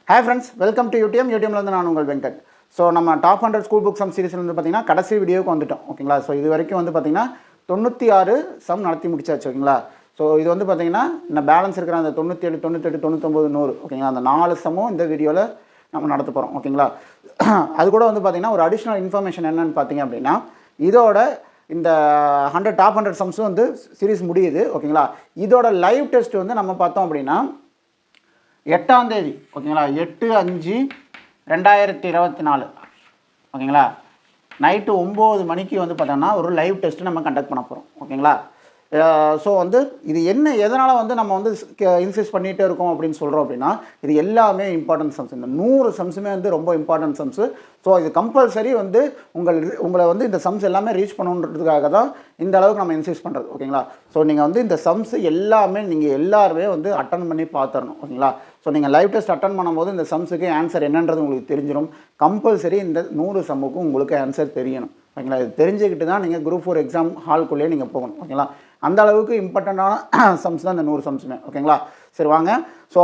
Hi friends, welcome to UTM. UTMல இருந்து நான் உங்கள் வெங்கட். ஸோ நம்ம டாப் 100 ஸ்கூல் புக் சம் சீரிஸ்ல வந்து பார்த்தீங்கன்னா கடைசி வீடியோவுக்கு வந்துட்டோம் ஓகேங்களா. ஸோ இது வரைக்கும் வந்து பார்த்தீங்கன்னா 96 சம் நடத்தி முடிச்சாச்சு ஓகேங்களா. ஸோ இது வந்து பார்த்தீங்கன்னா இந்த பேலன்ஸ் இருக்கிற அந்த 97, 98, 99, 100 ஓகேங்களா. அந்த 4 சம்மும் இந்த வீடியோவில் நம்ம நடத்த போகிறோம் ஓகேங்களா. அது கூட வந்து பார்த்தீங்கன்னா ஒரு அடிஷ்னல் இன்ஃபர்மேஷன் என்னன்னு பார்த்தீங்க அப்படின்னா இதோட இந்த 100 டாப் 100 சம்ஸும் வந்து சீரிஸ் முடியுது ஓகேங்களா. இதோட லைவ் டெஸ்ட் வந்து நம்ம பார்த்தோம் அப்படின்னா 8ஆம் தேதி ஓகேங்களா, 8/5/2024 ஓகேங்களா, நைட்டு 9 மணிக்கு வந்து பார்த்தோம்னா ஒரு லைவ் டெஸ்ட்டு நம்ம கண்டக்ட் பண்ண போகிறோம் ஓகேங்களா. ஸோ வந்து இது என்ன எதனால் வந்து நம்ம வந்து இன்சிஸ்ட் பண்ணிகிட்டே இருக்கோம் அப்படின்னு சொல்கிறோம் அப்படின்னா இது எல்லாமே இம்பார்ட்டன்ட் சம்ஸ். இந்த 100 சம்ஸுமே வந்து ரொம்ப இம்பார்ட்டன்ட் சம்ஸு. ஸோ இது கம்பல்சரி வந்து உங்களை வந்து இந்த சம்ஸ் எல்லாமே ரீச் பண்ணணுன்றதுக்காக தான் இந்த அளவுக்கு நம்ம இன்சிஸ்ட் பண்ணுறது ஓகேங்களா. ஸோ நீங்கள் வந்து இந்த சம்ஸ் எல்லாமே நீங்கள் எல்லாருமே வந்து அட்டன் பண்ணி பார்த்துடணும் ஓகேங்களா. ஸோ நீங்கள் லைவ் டெஸ்ட் அட்டன் பண்ணும்போது இந்த சம்ஸுக்கு ஆன்சர் என்னன்றது உங்களுக்கு தெரிஞ்சிடும். கம்பல்சரி இந்த 100 சம்முக்கும் உங்களுக்கு ஆன்சர் தெரியணும் ஓகேங்களா. இது தெரிஞ்சுக்கிட்டு தான் நீங்கள் குரூப் 4 எக்ஸாம் ஹால்குள்ளேயே நீங்கள் போகணும் ஓகேங்களா. அந்த அளவுக்கு இம்பார்ட்டண்ட்டான சம்ஸ் தான் இந்த 100 சம்ஸுமே ஓகேங்களா. சரி வாங்க. ஸோ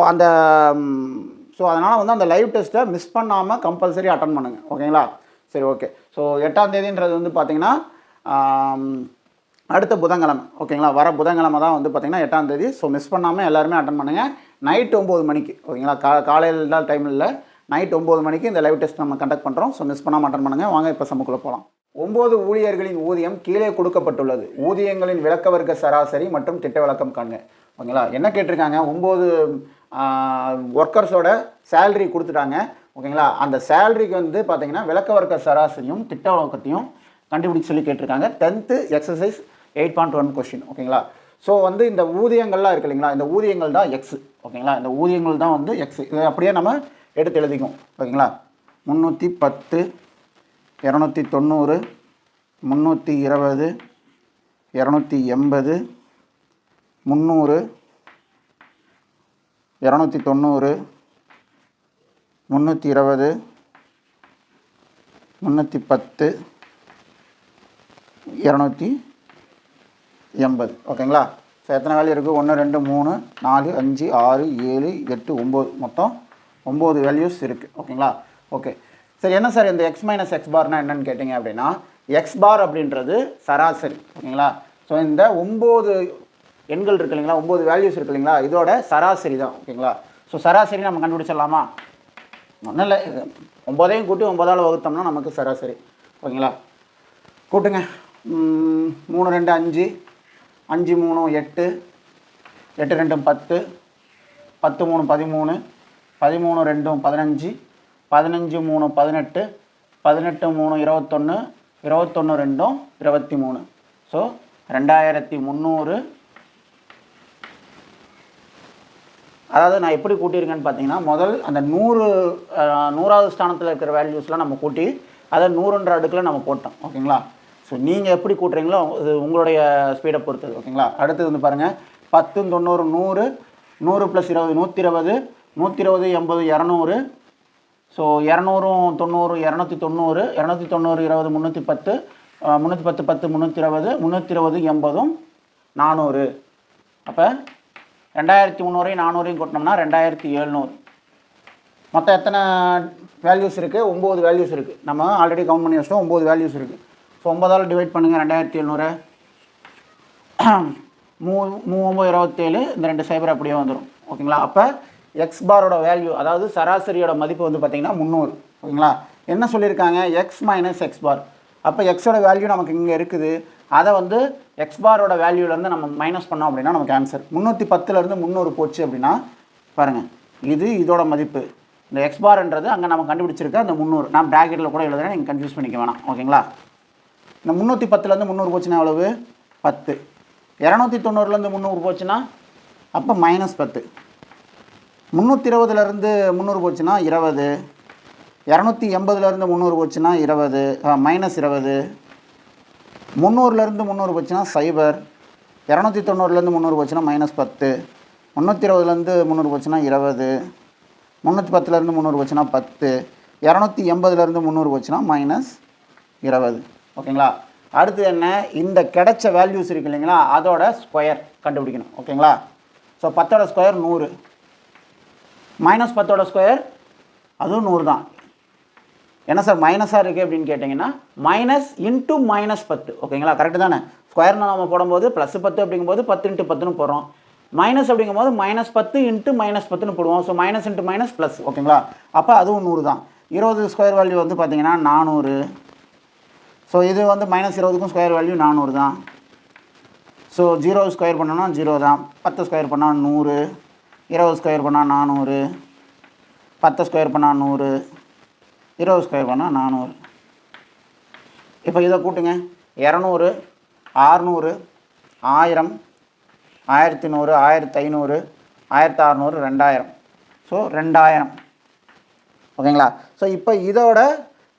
அதனால் வந்து அந்த லைவ் டெஸ்ட்டை மிஸ் பண்ணாமல் கம்பல்சரி அட்டன் பண்ணுங்கள் ஓகேங்களா. சரி ஓகே. ஸோ 8ஆம் தேதின்றது வந்து பார்த்திங்கன்னா அடுத்த புதன்கிழமை ஓகேங்களா. வர புதன்கிழமை தான் வந்து பார்த்திங்கன்னா 8ஆம் தேதி. ஸோ மிஸ் பண்ணாமல் எல்லாருமே அட்டன் பண்ணுங்கள். நைட்டு 9 மணிக்கு ஓகேங்களா. காலையில் தான் டைம் இல்லை, நைட் 9 மணிக்கு இந்த லைவ் டெஸ்ட் நம்ம கண்டக்ட் பண்ணுறோம். ஸோ மிஸ் பண்ணாமல் அட்டன் பண்ணுங்கள். வாங்க இப்போ சம்முக்குள்ளே போகலாம். 9 ஊழியர்களின் ஊதியம் கீழே கொடுக்கப்பட்டுள்ளது. ஊதியங்களின் விளக்க வர்க்க சராசரி மற்றும் திட்ட விளக்கம் காண்க ஓகேங்களா. என்ன கேட்டிருக்காங்க, 9 ஒர்க்கர்ஸோட சேலரி கொடுத்துட்டாங்க ஓகேங்களா. அந்த சேலரிக்கு வந்து பார்த்தீங்கன்னா விளக்க வர்க்க சராசரியும் திட்ட விளக்கத்தையும் கண்டுபிடிச்சு சொல்லி கேட்டிருக்காங்க. 10th எக்ஸசைஸ் 8.1 கொஸ்டின் ஓகேங்களா. ஸோ வந்து இந்த ஊதியங்கள்லாம் இருக்கு இல்லைங்களா, இந்த ஊதியங்கள் தான் எக்ஸ் ஓகேங்களா. இந்த ஊதியங்கள் தான் வந்து எக்ஸ். இதை அப்படியே நம்ம எடுத்து எழுதிக்கும் ஓகேங்களா. 310, 290, 320, 280, 300, 290, 320, 310, 280 ஓகேங்களா. ஸோ எத்தனை வேல்யூ இருக்குது, 1 2 3 4 5 6 7 8 9 மொத்தம் 9 வேல்யூஸ் இருக்குது ஓகேங்களா. ஓகே சரி. என்ன சார் இந்த எக்ஸ் மைனஸ் எக்ஸ் பார்னா என்னன்னு கேட்டிங்க அப்படின்னா எக்ஸ் பார் அப்படின்றது சராசரி ஓகேங்களா. ஸோ இந்த 9 எண்கள் இருக்கு இல்லைங்களா, 9 வேல்யூஸ் இருக்கு இல்லைங்களா, இதோட சராசரி தான் ஓகேங்களா. ஸோ சராசரி நம்ம கண்டுபிடிச்சிடலாமா? ஒன்றும் இல்லை, 9ஐயும் கூட்டி 9ஆல் வகுத்தோம்னா நமக்கு சராசரி ஓகேங்களா. கூட்டுங்க. 3 2 5, 5 3 8, 8 2 10, 10 3 13, 13 2 15, 15 3 18, 18 3 21, 21 2 23. ஸோ 2300. அதாவது நான் எப்படி கூட்டியிருக்கேன்னு பார்த்தீங்கன்னா முதல் அந்த 100வது ஸ்தானத்தில் இருக்கிற வேல்யூஸ்லாம் நம்ம கூட்டி அதை 100ன்ற அடுக்கில் நம்ம போட்டோம் ஓகேங்களா. ஸோ நீங்கள் எப்படி கூட்டுறீங்களோ அது உங்களுடைய ஸ்பீடை பொறுத்தது ஓகேங்களா. அடுத்தது வந்து பாருங்கள் 10 90 100, 100 + 20 120, 120 80 200. ஸோ 200 90 290, 290 20 310, 310 10 320, 320 80 400. அப்போ 2300 400 கூட்டினோம்னா 2700. மொத்தம் எத்தனை வேல்யூஸ் இருக்குது? 9 வேல்யூஸ் இருக்குது. நம்ம ஆல்ரெடி கவுண்ட் பண்ணி வச்சிட்டோம். 9 வேல்யூஸ் இருக்குது. ஸோ 9ஆல் டிவைட் பண்ணுங்கள். 2700 3 27, இந்த 2 சைபர் அப்படியே வந்துடும் ஓகேங்களா. அப்போ எக்ஸ் பாரோட வேல்யூ அதாவது சராசரியோட மதிப்பு வந்து பார்த்திங்கன்னா 300 ஓகேங்களா. என்ன சொல்லியிருக்காங்க, எக்ஸ் மைனஸ் எக்ஸ் பார். அப்போ எக்ஸோட வேல்யூ நமக்கு இங்கே இருக்குது. அதை வந்து எக்ஸ் பாரோட வேல்யூலேருந்து நம்ம மைனஸ் பண்ணோம் அப்படின்னா நமக்கு ஆன்சர் 310லேருந்து 300 போச்சு அப்படின்னா பாருங்கள் இது இதோட மதிப்பு. இந்த எக்ஸ் பார்ன்றது அங்கே நம்ம கண்டுபிடிச்சிருக்க அந்த 300. நான் ப்ராக்கெட்டில் கூட எழுதுறேன், நீங்கள் கன்ஃபியூஸ் பண்ணிக்க வேணாம் ஓகேங்களா. இந்த 310லேருந்து 300 போச்சுன்னா எவ்வளவு? 10. 290லேருந்து 300 போச்சுன்னா அப்போ -10. 320லேருந்து 300 போச்சுன்னா 20. 280லேருந்து 300 போச்சுன்னா 20 -20. 300லேருந்து 300 போச்சுன்னா 0. 290லேருந்து 300 போச்சுன்னா -10. 320லேருந்து 300 போச்சுன்னா 20. 310லேருந்து 300 போச்சுன்னா 10. 280லேருந்து 300 போச்சுன்னா -20 ஓகேங்களா. அடுத்து என்ன, இந்த கிடைச்ச வேல்யூஸ் இருக்கு இல்லைங்களா அதோட ஸ்கொயர் கண்டுபிடிக்கணும் ஓகேங்களா. ஸோ 10ஓட ஸ்கொயர் 100, -10ஓட ஸ்கொயர் அதுவும் 100 தான். என்ன சார் மைனஸாக இருக்குது அப்படின்னு கேட்டிங்கன்னா மைனஸ் இன்ட்டு -10 ஓகேங்களா, கரெக்டு தானே. ஸ்கொயர்னு நம்ம போடும்போது +10 அப்படிங்கும்போது 10 × 10ன்னு போடுறோம். மைனஸ் அப்படிங்கும்போது -10 × -10ன்னு போடுவோம். So minus into minus plus ஓகேங்களா. அப்போ அதுவும் 100 தான். 20 ஸ்கொயர் வேல்யூ வந்து பார்த்திங்கன்னா 400. ஸோ இது வந்து -20க்கும் ஸ்கொயர் வேல்யூ 400 தான். ஸோ 0 ஸ்கொயர் பண்ணோன்னா 0 தான். 10 ஸ்கொயர் பண்ணால் 100, 20 ஸ்கொயர் பண்ணால் 400, 10 ஸ்கொயர் பண்ணால் 100, 20 ஸ்கொயர் பண்ணால் 400. இப்போ இதை கூட்டுங்க. 200, 600, 1000, 1100, 1500, 1600, 2000. ஸோ 2000 ஓகேங்களா. ஸோ இப்போ இதோட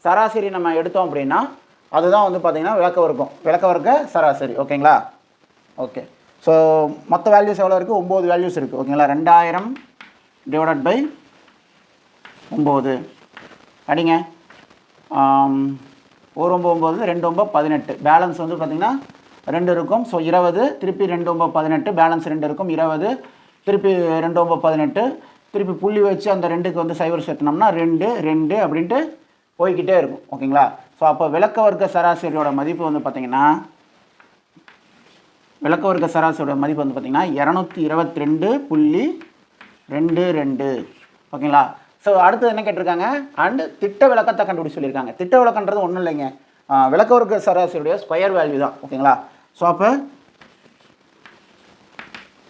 சராசரி நம்ம எடுத்தோம் அப்படின்னா அதுதான் வந்து பார்த்திங்கன்னா விளக்க வர்க்க சராசரி ஓகேங்களா. ஓகே, ஸோ மொத்த வேல்யூஸ் எவ்வளோ இருக்குது? 9 வேல்யூஸ் இருக்குது ஓகேங்களா. 2000 டிவைடட் பை 9 அடிங்க. 1 9 9, 2 9 18, பேலன்ஸ் வந்து பார்த்திங்கன்னா 2 இருக்கும். ஸோ 20, திருப்பி 2 9 18, பேலன்ஸ் 2 இருக்கும். 20, திருப்பி 2 9 18, திருப்பி புள்ளி வச்சு அந்த 2க்கு வந்து 0 சேர்த்தனோம்னா 2 2 அப்படின்ட்டு போய்கிட்டே இருக்கும் ஓகேங்களா. ஸோ அப்போ விளக்க வர்க்க சராசரியோட மதிப்பு வந்து பார்த்திங்கன்னா 222.22 ஓகேங்களா. ஸோ அடுத்தது என்ன கேட்டிருக்காங்க? அண்டு திட்ட விளக்கத்தை கண்டுபிடிச்சு சொல்லியிருக்காங்க. திட்ட விளக்கன்றது ஒன்றும் இல்லைங்க, விளக்க வர்க்க சராசரியுடைய ஸ்கொயர் வேல்யூ தான் ஓகேங்களா. ஸோ அப்போ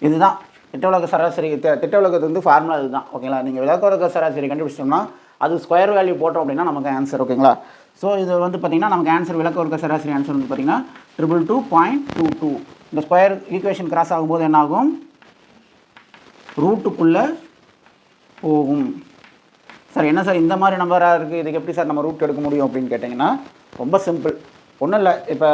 இதுதான் திட்ட விளக்க சராசரி. திட்ட விளக்கத்துக்கு வந்து ஃபார்முலா இதுதான் ஓகேங்களா. நீங்கள் விளக்க வர்க்க சராசரி கண்டுபிடிச்சோம்னா அது ஸ்கொயர் வேல்யூ போட்டோம் அப்படின்னா நமக்கு ஆன்சர் ஓகேங்களா. ஸோ இது வந்து பார்த்திங்கன்னா நமக்கு ஆன்சர் விளக்க வர்க்க சராசரி ஆன்சர் வந்து பார்த்திங்கன்னா 222.22. இந்த ஸ்கொயர் ஈக்குவேஷன் கிராஸ் ஆகும்போது என்ன ஆகும்? ரூட்டுக்குள்ளே போகும். சார் என்ன சார் இந்த மாதிரி நம்பராக இருக்குது, இதுக்கு எப்படி சார் நம்ம ரூட் எடுக்க முடியும் அப்படின்னு கேட்டிங்கன்னா ரொம்ப சிம்பிள், ஒன்றும் இல்லை. இப்போ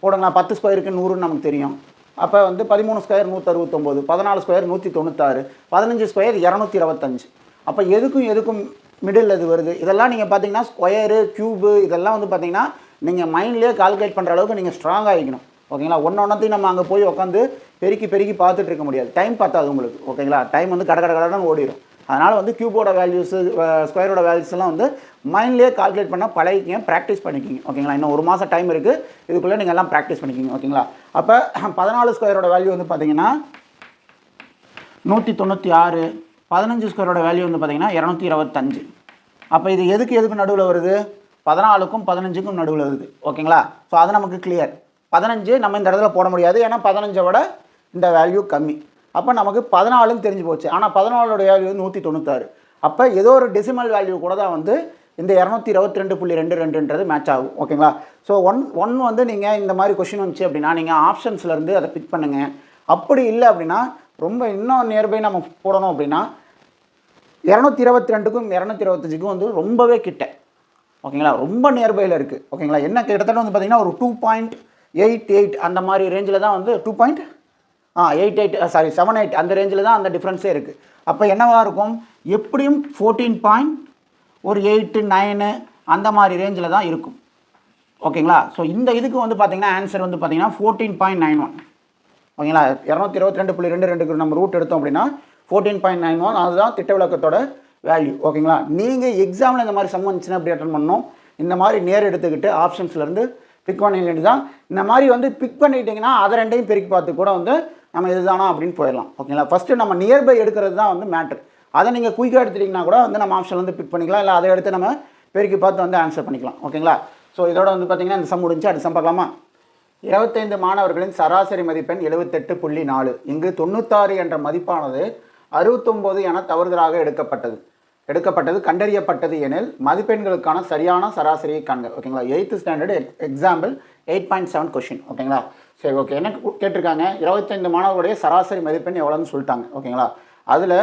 போடுங்களா, 10 ஸ்கொயருக்கு 100ன்னு நமக்கு தெரியும். அப்போ வந்து 13 ஸ்கொயர் 169, 14 ஸ்கொயர் 196, 15 ஸ்கொயர் 225. அப்போ எதுக்கும் மிடில் இது வருது. இதெல்லாம் நீங்கள் பார்த்தீங்கன்னா ஸ்கொயரு க்யூபு இதெல்லாம் வந்து பார்த்தீங்கன்னா நீங்கள் மைண்ட்லேயே கால்குலேட் பண்ணுற அளவுக்கு நீங்கள் ஸ்ட்ராங் ஆகிக்கணும் ஓகேங்களா. ஒன்றொன்றையும் நம்ம அங்கே போய் உட்காந்து பெருக்கி பார்த்துட்டு இருக்க முடியாது, டைம் பார்த்தாது உங்களுக்கு ஓகேங்களா. டைம் வந்து கடன்னு ஓடிடும். அதனால் வந்து க்யூபோட வேல்யூஸு ஸ்கொயரோட வேல்யூஸ்லாம் வந்து மைண்ட்லேயே கால்குலேட் பண்ணால் பழகிக்கிங்க, ப்ராக்டிஸ் பண்ணிக்கிங்க ஓகேங்களா. இன்னும் 1 மாதம் டைம் இருக்குது, இதுக்குள்ளே நீங்கள் எல்லாம் ப்ராக்டிஸ் பண்ணிக்கிங்க ஓகேங்களா. அப்போ 14 ஸ்கொயரோட வேல்யூ வந்து பார்த்தீங்கன்னா 196, 15 ஸ்கொயரோட வேல்யூ வந்து பார்த்தீங்கன்னா 225. அப்போ இது எதுக்கு நடுவில் வருது? 14க்கும் 15க்கும் நடுவில் வருது ஓகேங்களா. ஸோ அது நமக்கு கிளியர். 15 நம்ம இந்த இடத்துல போட முடியாது, ஏன்னா 15 விட இந்த வேல்யூ கம்மி. அப்போ நமக்கு 14ன்னு தெரிஞ்சு போச்சு. ஆனால் 14ஓட வேல்யூ வந்து 196. அப்போ ஏதோ ஒரு டெசிமல் வேல்யூ கூட தான் வந்து இந்த 222.22ன்றது மேட்ச் ஆகும் ஓகேங்களா. ஸோ ஒன் வந்து நீங்கள் இந்த மாதிரி கொஷின் வந்துச்சு அப்படின்னா நீங்கள் ஆப்ஷன்ஸ்லேருந்து அதை பிக் பண்ணுங்கள். அப்படி இல்லை அப்படின்னா ரொம்ப இன்னும் நியர்பை நம்ம போடணும் அப்படின்னா 222க்கும் 225க்கும் வந்து ரொம்பவே கிட்ட ஓகேங்களா, ரொம்ப நியர்பையில் இருக்குது ஓகேங்களா. என்ன கிட்டத்தட்ட வந்து பார்த்திங்கன்னா ஒரு 2.88 அந்த மாதிரி ரேஞ்சில் தான் வந்து 2.78 அந்த ரேஞ்சில் தான் அந்த டிஃப்ரென்ஸே இருக்குது. அப்போ என்னவாக இருக்கும்? எப்படியும் 14.8 அந்த மாதிரி ரேஞ்சில் தான் இருக்கும் ஓகேங்களா. ஸோ இந்த இதுக்கு வந்து பார்த்திங்கன்னா ஆன்சர் வந்து பார்த்திங்கன்னா 14.91 ஓகேங்களா. 222.22க்கு நம்ம ரூட் எடுத்தோம் அப்படின்னா 14.91 அதுதான் திட்ட விளக்கத்தோட வேல்யூ ஓகேங்களா. நீங்கள் எக்ஸாமில் இந்த மாதிரி சம் வந்துச்சுன்னா எப்படி அட்டன் பண்ணணும்? இந்த மாதிரி நேர் எடுத்துக்கிட்டு ஆப்ஷன்ஸ்லேருந்து பிக் பண்ண வேண்டியது தான். இந்த மாதிரி வந்து பிக் பண்ணிட்டீங்கன்னா அதை ரெண்டையும் பெருக்கி பார்த்து கூட வந்து நம்ம இதுதானா அப்படின்னு போயிடலாம் ஓகேங்களா. ஃபஸ்ட்டு நம்ம நியர்பை எடுக்கிறது தான் வந்து மேட்ரு. அதை நீங்கள் குயிக்காக எடுத்துட்டிங்கன்னா கூட வந்து நம்ம ஆப்ஷன்லேருந்து பிக் பண்ணிக்கலாம், இல்லை அதை எடுத்து நம்ம பெருக்கி பார்த்து வந்து ஆன்சர் பண்ணிக்கலாம் ஓகேங்களா. ஸோ இதோட வந்து பார்த்திங்கன்னா இந்த சம் முடிஞ்சு அடுத்த சம் பார்க்கலாமா? 25 மாணவர்களின் சராசரி மதிப்பெண் 78.4. இங்கு 96 என்ற மதிப்பானது 69 என தவறுதலாக எடுக்கப்பட்டது கண்டறியப்பட்டது எனில் மதிப்பெண்களுக்கான சரியான சராசரியை காண்க ஓகேங்களா. 8th ஸ்டாண்டர்டு எக்ஸாம்பிள் 8.7 கொஷின் ஓகேங்களா. சரி ஓகே, என்ன கேட்டிருக்காங்க? 25 மாணவர்களுடைய சராசரி மதிப்பெண் எவ்வளோன்னு சொல்லிட்டாங்க ஓகேங்களா. அதில்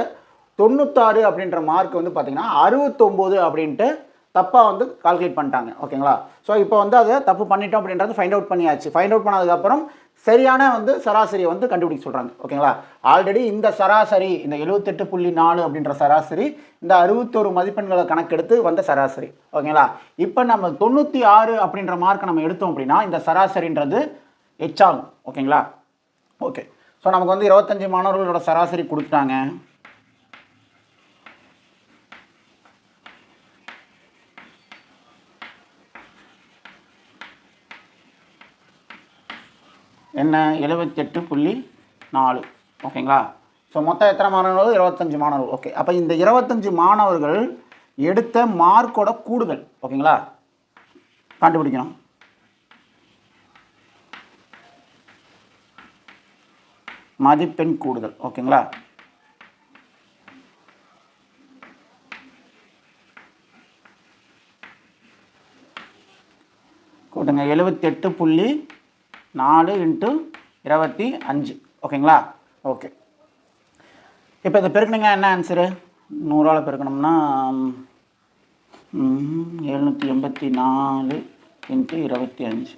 96 அப்படின்ற மார்க் வந்து பார்த்திங்கன்னா 69 அப்படின்ட்டு தப்பாக வந்து கால்குலேட் பண்ணிட்டாங்க ஓகேங்களா. ஸோ இப்போ வந்து அதை தப்பு பண்ணிட்டோம் அப்படின்றது ஃபைண்ட் அவுட் பண்ணியாச்சு. ஃபைண்ட் அவுட் பண்ணதுக்கப்புறம் சரியான வந்து சராசரியை வந்து கண்டுபிடிக்க சொல்கிறாங்க ஓகேங்களா. ஆல்ரெடி இந்த சராசரி இந்த 78.4 அப்படின்ற சராசரி இந்த 61 மதிப்பெண்களை கணக்கெடுத்து வந்த சராசரி ஓகேங்களா. இப்போ நம்ம 96 அப்படின்ற மார்க்கை நம்ம எடுத்தோம் அப்படின்னா இந்த சராசரின்றது எச்சாகும் ஓகேங்களா. ஓகே, ஸோ நமக்கு வந்து 25 மாணவர்களோட சராசரி கொடுத்துட்டாங்க. என்ன 78.4 ஓகேங்களா. ஸோ மொத்தம் எத்தனை மாணவர்கள்? 25 மாணவர்கள். ஓகே, அப்போ இந்த 25 மாணவர்கள் எடுத்த மார்க்கோட கூடுதல் ஓகேங்களா கண்டுபிடிக்கணும். மதிப்பெண் கூடுதல் ஓகேங்களா. கூட்டுங்க 78.4 × 25 ஓகேங்களா. ஓகே, இப்போ இதை பெருக்கணுங்க என்ன ஆன்சரு? 100ஆல் பெருக்கணும்னா 784 × 25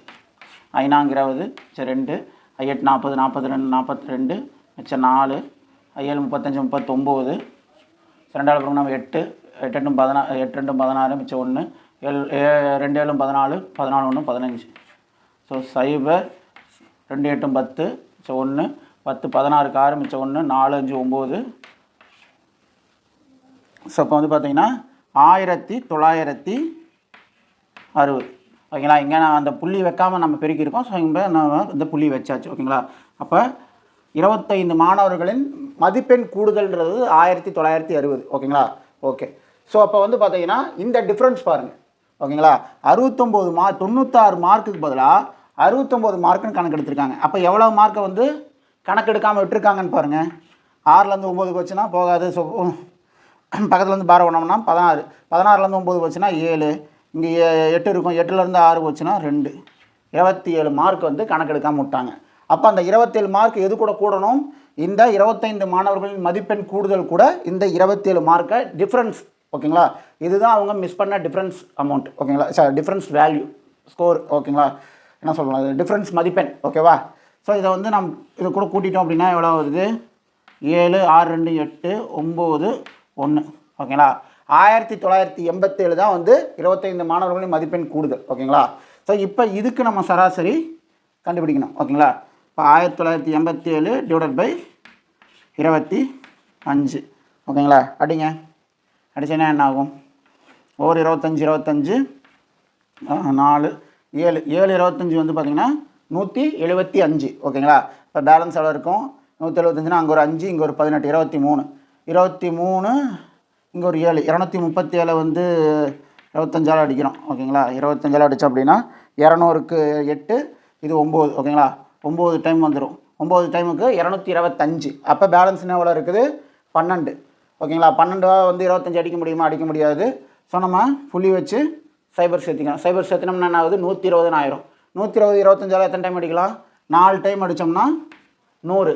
5×20 2 8 40 42 42 மிச்சம் 4 7 35 39 2ஆல் பெருக்கணும் 8 8 16 8 2 16 மிச்சம் 1 2 7 14 14 1 15 ஸோ 0 2 8 10 மிச்சம் 1 10 16 6 மிச்சம் 1 4 5 9 ஸோ இப்போ வந்து பார்த்தீங்கன்னா 1960 ஓகேங்களா. இங்கே நான் அந்த புள்ளி வைக்காமல் நம்ம பெருக்கியிருக்கோம். ஸோ இங்கே நம்ம இந்த புள்ளி வச்சாச்சு ஓகேங்களா. அப்போ 25 மாணவர்களின் மதிப்பெண் கூடுதல்ன்றது 1960 ஓகேங்களா. ஓகே, ஸோ அப்போ வந்து பார்த்தீங்கன்னா இந்த டிஃப்ரென்ஸ் பாருங்கள் ஓகேங்களா. 69 மார்க் 96 மார்க்குக்கு பதிலாக 69 மார்க்குன்னு கணக்கு எடுத்திருக்காங்க. அப்போ எவ்வளோ மார்க்கை வந்து கணக்கு எடுக்காமல் விட்டுருக்காங்கன்னு பாருங்கள். 6லேருந்து 9 போச்சுன்னா போகாது. ஸோ பக்கத்துலேருந்து பாரம் பண்ணோம்னா 16 16லேருந்து 9 போச்சுன்னா 7 இங்கே 8 இருக்கும் 8லேருந்து 6 போச்சுன்னா 2 27 மார்க் வந்து கணக்கெடுக்காமல் விட்டாங்க. அப்போ அந்த 27 மார்க் எது கூட கூடணும்? இந்த 25 மாணவர்களின் மதிப்பெண் கூடுதல் கூட இந்த 27 மார்க்கை டிஃப்ரென்ஸ் ஓகேங்களா. இதுதான் அவங்க மிஸ் பண்ண டிஃப்ரென்ஸ் அமௌண்ட் ஓகேங்களா. டிஃப்ரென்ஸ் வேல்யூ ஸ்கோர் ஓகேங்களா. என்ன சொல்லலாம்? டிஃப்ரென்ஸ் மதிப்பெண் ஓகேவா. ஸோ இதை வந்து நம்ம இதை கூட கூட்டிட்டோம் அப்படின்னா எவ்வளோ வருது? 7 6 2 8 9 1 ஓகேங்களா. 1987 தான் வந்து 25 மாணவர்களின் மதிப்பெண் கூடுதல் ஓகேங்களா. ஸோ இப்போ இதுக்கு நம்ம சராசரி கண்டுபிடிக்கணும் ஓகேங்களா. இப்போ 1987 ÷ 25 ஓகேங்களா. அடிங்க, அடிச்சேன்னா என்ன ஆகும்? ஒரு 25 25 4 7 7 25 வந்து பார்த்திங்கன்னா 175 ஓகேங்களா. இப்போ பேலன்ஸ் எவ்வளோ இருக்கும்? 175னா அங்கே ஒரு 5 இங்கே ஒரு 18 23 இங்கே ஒரு 7 237 வந்து 25ஆல் அடிக்கிறோம் ஓகேங்களா. 25ஆல் அடித்தோம் அப்படின்னா 200க்கு 8 இது 9 ஓகேங்களா. 9 டைம் வந்துடும். 9 டைமுக்கு 225. அப்போ பேலன்ஸ் என்ன எவ்வளோ இருக்குது? 12 ஓகேங்களா. 12 வந்து 25 அடிக்க முடியுமா? அடிக்க முடியாது. ஸோ நம்ம புள்ளி வச்சு சைபர் சேர்த்திக்கலாம். சைபர் சேர்த்தினோம்னா என்ன ஆகுது? 120 ஆயிரும். 120 25ஆல் எத்தனை டைம் அடிக்கலாம்? 4 டைம் அடித்தோம்னா 100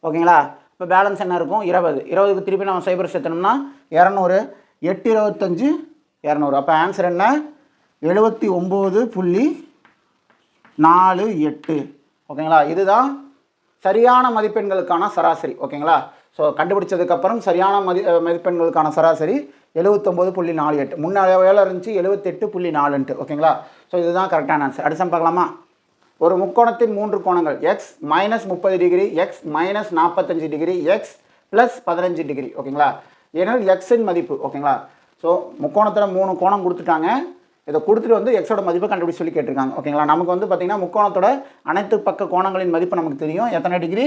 ஓகேங்களா. இப்போ பேலன்ஸ் என்ன இருக்கும்? 20 20க்கு திருப்பி நம்ம சைபர் சேர்த்தனோம்னா 200 8 25 200. அப்போ ஆன்சர் என்ன? 79.48 ஓகேங்களா. இதுதான் சரியான மதிப்பெண்களுக்கான சராசரி ஓகேங்களா. ஸோ கண்டுபிடிச்சதுக்கப்புறம் சரியான மதிப்பெண்களுக்கான சராசரி 79.48. முன்னாடி வேலை இருந்துச்சு 78.4 ஓகேங்களா. ஸோ இதுதான் கரெக்டான ஆன்சர். அடுத்த பார்க்கலாமா? ஒரு முக்கோணத்தின் 3 கோணங்கள் X -30 degree, X -45 degree, X +15 degree ஓகேங்களா. ஏன்னால் எக்ஸின் மதிப்பு ஓகேங்களா. ஸோ முக்கோணத்தில் 3 கோணம் கொடுத்துட்டாங்க. இதை கொடுத்துட்டு வந்து எக்ஸோட மதிப்பை கண்டுபிடிச்சு சொல்லி கேட்டிருக்காங்க ஓகேங்களா. நமக்கு வந்து பார்த்திங்கன்னா முக்கோணத்தோட அனைத்து பக்க கோணங்களின் மதிப்பு நமக்கு தெரியும். எத்தனை டிகிரி?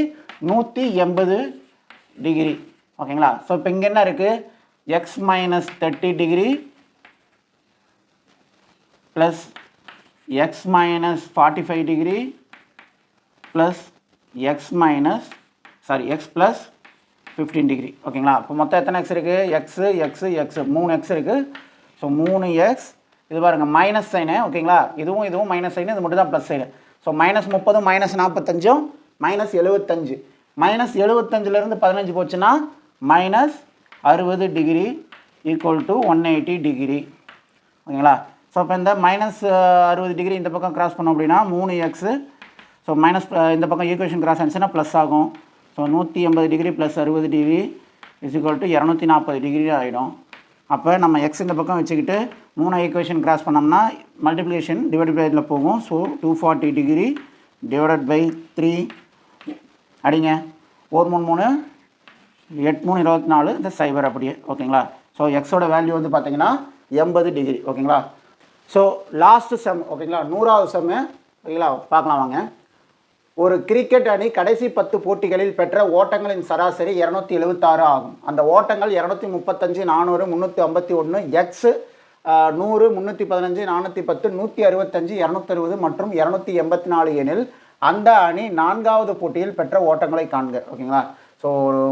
180 டிகிரி ஓகேங்களா. ஸோ இப்போ இங்கே என்ன இருக்குது? X -30 degree plus X -45 degree plus X plus 15 degree ஓகேங்களா. இப்போ மொத்தம் எத்தனை எக்ஸ் இருக்குது? எக்ஸு 3 எக்ஸ் இருக்குது. ஸோ 3x இது பாருங்கள் மைனஸ் சைனு ஓகேங்களா. இதுவும் மைனஸ் சைனு, இது மட்டும் தான் ப்ளஸ் சைனு. ஸோ -30 -45 -75 -75லேருந்து 15 போச்சுன்னா -60 டிகிரி = 180 டிகிரி ஓகேங்களா. ஸோ இப்போ இந்த -60 டிகிரி இந்த பக்கம் கிராஸ் பண்ணோம் அப்படின்னா 3x. ஸோ மைனஸ் இந்த பக்கம் ஈக்குவேஷன் கிராஸ் ஆனிச்சுன்னா ப்ளஸ் ஆகும். ஸோ 180 டிகிரி + 60 டிகிரி = 240 டிகிரி ஆகிடும். அப்போ நம்ம எக்ஸ் இந்த பக்கம் வச்சுக்கிட்டு 3 ஈக்குவேஷன் கிராஸ் பண்ணோம்னா மல்டிப்ளிகேஷன் டிவைட் பை இதில் போகும். ஸோ 240 டிகிரி ÷ 3 அடிங்க. 1 3 3 8 3 24 இந்த சைபர் அப்படியே ஓகேங்களா. ஸோ எக்ஸோட வேல்யூ வந்து பார்த்தீங்கன்னா 80 டிகிரி ஓகேங்களா. ஸோ லாஸ்ட்டு சம் ஓகேங்களா, 100வது சம்மு ஓகேங்களா பார்க்கலாம் வாங்க. ஒரு கிரிக்கெட் அணி கடைசி 10 போட்டிகளில் பெற்ற ஓட்டங்களின் சராசரி 276 ஆகும். அந்த ஓட்டங்கள் 235, 400, 351, எக்ஸ் 100, 315, 410, 165, 260 மற்றும் 284 எனில் அந்த அணி 4வது போட்டியில் பெற்ற ஓட்டங்களை காண்க. ஓகேங்களா? ஸோ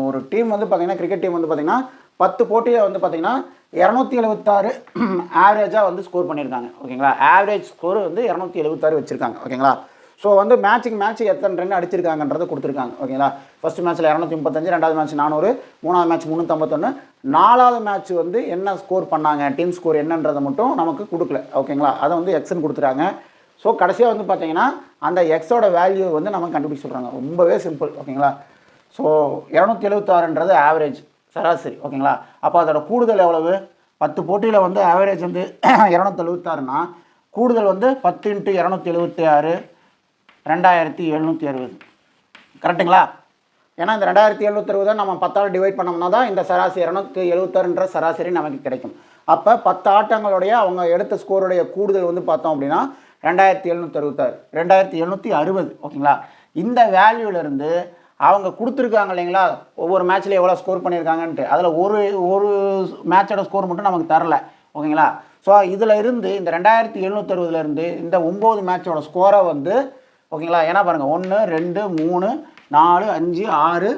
ஒரு டீம் வந்து பார்த்திங்கன்னா கிரிக்கெட் டீம் வந்து பார்த்திங்கன்னா 10 போட்டியில் வந்து பார்த்திங்கன்னா 276 ஆவரேஜாக வந்து ஸ்கோர் பண்ணியிருக்காங்க. ஓகேங்களா? ஆவரேஜ் ஸ்கோர் வந்து 276 வச்சுருக்காங்க. ஓகேங்களா? ஸோ வந்து மேட்ச் எத்தனை ரன் அடிச்சிருக்காங்கன்றதை கொடுத்துருக்காங்க. ஓகேங்களா? ஃபஸ்ட்டு மேட்ச்சில் 235, ரெண்டாவது மேட்ச் 400, மூணாவது மேட்ச் 351, நாலாவது மேட்ச் வந்து என்ன ஸ்கோர் பண்ணாங்க, டீம் ஸ்கோர் என்னன்றதை மட்டும் நமக்கு கொடுக்கல. ஓகேங்களா? அதை வந்து எக்ஸ்ன்னு கொடுத்துட்டாங்க. ஸோ கடைசியாக வந்து பார்த்தீங்கன்னா அந்த எக்ஸோட வேல்யூ வந்து நமக்கு கண்டுபிடிச்சி சொல்கிறாங்க. ரொம்பவே சிம்பிள். ஓகேங்களா? ஸோ 276ன்றது ஆவரேஜ், சராசரி. ஓகேங்களா? அப்போ அதோட கூடுதல் எவ்வளவு? 10 போட்டியில் வந்து ஆவரேஜ் வந்து 276னா கூடுதல் வந்து 10 × 276 2760. கரெக்டுங்களா? ஏன்னா இந்த 2760 நம்ம 10ஆல் டிவைட் பண்ணோம்னா தான் இந்த சராசரி 276ன்ற சராசரி நமக்கு கிடைக்கும். அப்போ 10 ஆட்டங்களுடைய அவங்க எடுத்த ஸ்கோருடைய கூடுதல் வந்து பார்த்தோம் அப்படின்னா 2766, 2760. ஓகேங்களா? இந்த வேல்யூலேருந்து அவங்க கொடுத்துருக்காங்க இல்லைங்களா, ஒவ்வொரு மேட்ச்சில் எவ்வளோ ஸ்கோர் பண்ணியிருக்காங்கன்ட்டு, அதில் ஒரு மேட்சோட ஸ்கோர் மட்டும் நமக்கு தரல. ஓகேங்களா? ஸோ இதில் இருந்து இந்த 2760லேருந்து இந்த 9 மேட்சோட ஸ்கோரை வந்து ஓகேங்களா, ஏன்னா பாருங்கள் 1 2 3 4 5 6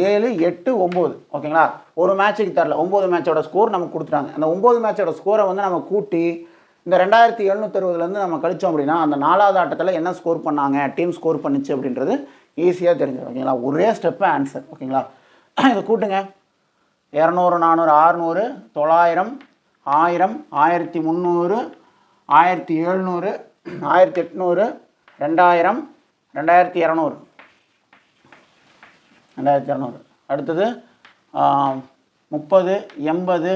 7 8 9. ஓகேங்களா? ஒரு மேட்ச்சுக்கு தரல, 9 மேட்சோட ஸ்கோர் நமக்கு கொடுத்துட்டாங்க. அந்த 9 மேட்சோட ஸ்கோரை வந்து நம்ம கூட்டி இந்த 2760லேருந்து நம்ம கழிச்சோம் அப்படின்னா அந்த 4வது ஆட்டத்தில் என்ன ஸ்கோர் பண்ணாங்க, டீம் ஸ்கோர் பண்ணிச்சு அப்படின்றது ஈஸியாக தெரிஞ்சிடும். ஓகேங்களா? ஒரே ஸ்டெப்பு ஆன்சர். ஓகேங்களா? இதை கூட்டுங்க. 200, 400, 600, 900, 1000, 1300, 1700, 1800, 2000, 2200. அடுத்தது 30, 80,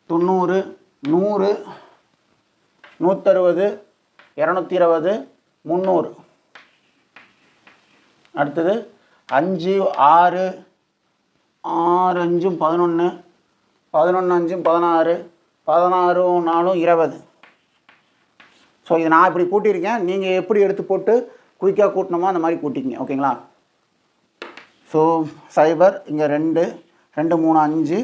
90, 100, 160, 220, 300. அடுத்தது 5, 6, 6, 5, 11, 11, 5, 16, 16, 4, 20. ஸோ இது நான் இப்படி கூட்டியிருக்கேன். நீங்கள் எப்படி எடுத்து போட்டு குயிக்காக கூட்டணுமோ அந்த மாதிரி கூட்டிக்கிங்க. ஓகேங்களா? ஸோ 0 இங்கே 2 2 3 5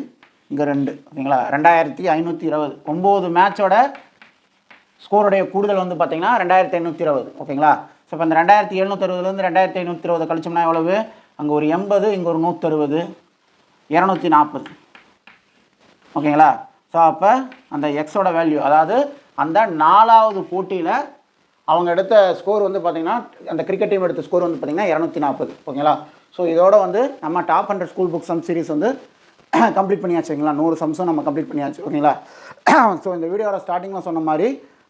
இங்கே 2. ஓகேங்களா? 2520. 9 மேட்சோட ஸ்கோருடைய கூடுதல் வந்து பார்த்திங்கன்னா 2520. ஓகேங்களா? ஸோ இப்போ இந்த 2760லேருந்து 2520 கழிச்சோம்னா எவ்வளவு? அங்கே ஒரு 80, இங்கே ஒரு 160, 240. ஓகேங்களா? ஸோ அப்போ அந்த எக்ஸோட வேல்யூ, அதாவது அந்த 4வது போட்டியில் அவங்க எடுத்த ஸ்கோர் வந்து பார்த்திங்கன்னா அந்த கிரிக்கெட் டீம் எடுத்த ஸ்கோர் வந்து பார்த்திங்கன்னா 240. ஓகேங்களா? ஸோ இதோட வந்து நம்ம top 100 school book some series வந்து கம்ப்ளீட் பண்ணியாச்சு. ஓகேங்களா? 100 சம்ஸும் நம்ம கம்ப்ளீட் பண்ணியாச்சு. ஓகேங்களா? ஸோ இந்த வீடியோட ஸ்டார்டிங்கில் சொன்ன மாதிரி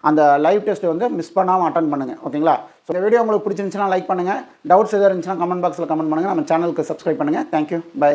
அந்த லைவ் டெஸ்ட் வந்து மிஸ் பண்ணாமல் அட்டன் பண்ணுங்கள். ஓகேங்களா? ஸோ இந்த வீடியோ உங்களுக்கு பிடிச்சிருந்துச்சுன்னா லைக் பண்ணுங்கள். டவுட்ஸ் எதாவது இருந்துச்சுன்னா கமெண்ட் பாக்ஸில் கமெண்ட் பண்ணுங்கள். நம்ம சேனலுக்கு சப்ஸ்கிரைப் பண்ணுங்கள். தேங்க்யூ. பை.